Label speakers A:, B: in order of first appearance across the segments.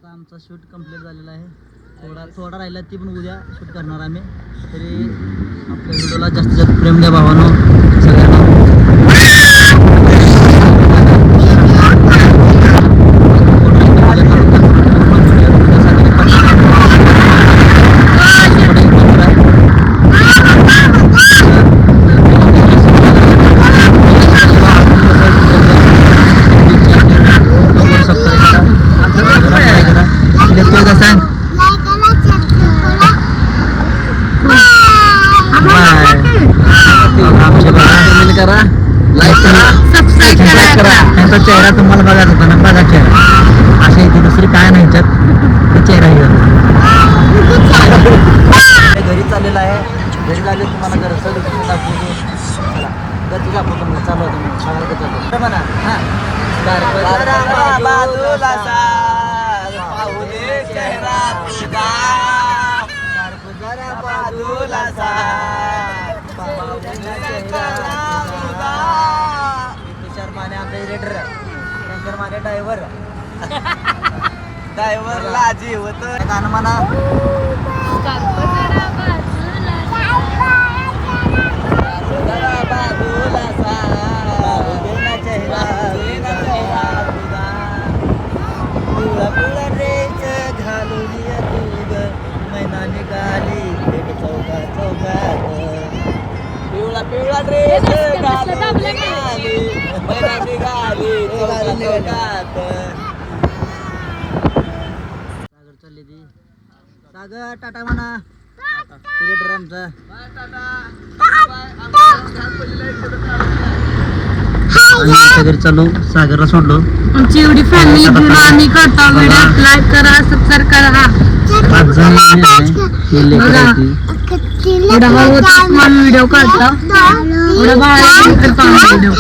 A: आता आमचा shoot complete झालेला आहे. थोडा राहिला ती पण उद्या शूट करणार आम्ही. तरी आपल्या व्हिडिओला जास्तीत जास्त प्रेम द्या भावानो सगळ्यांना. त्यांचा चेहरा तुम्हाला बघायचा होता ना, बघा चेहरा अशा इथे दुसरी काय नाही त्यात चेहरा घरी चाललेला आहे. घरी चालले तुम्हाला घरचं दाखवतो. चला घरचं दाखवतो मला. चालू होतं मी सांगायला चालू म्हणा. हां माने आमचा रेडर शंकर माने ड्रायव्हरला जीव होतं गाणं म्हणा. मैना निघाली चौकात पिवळा पिवळा ड्रेस निघाली चौकात. सागर चालली ती. सागर टाटा म्हणा. रेडर आमचा घरी चालू. सागरला सोडलो.
B: आमची एवढी फॅमिली घेऊन आम्ही करतो व्हिडिओ. लाईक करा, सबस्क्राईब करा. एवढा भाऊ होता म्हणून व्हिडिओ करतो. एवढा भाऊ करतो व्हिडिओ.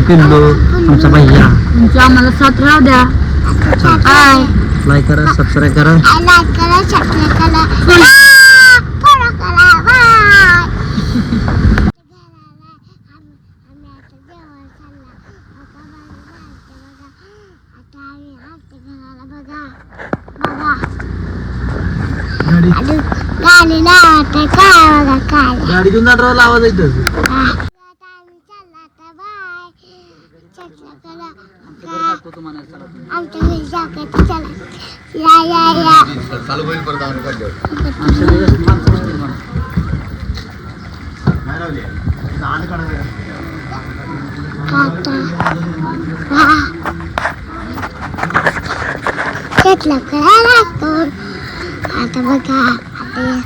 A: पिल्लो आमचा भैया
B: आम्हाला साथ राहू द्या. बाय.
A: लाईक करा, सबस्क्राईब करा. गाडी घेऊन जाणार आवाज येतो.
C: आता बघा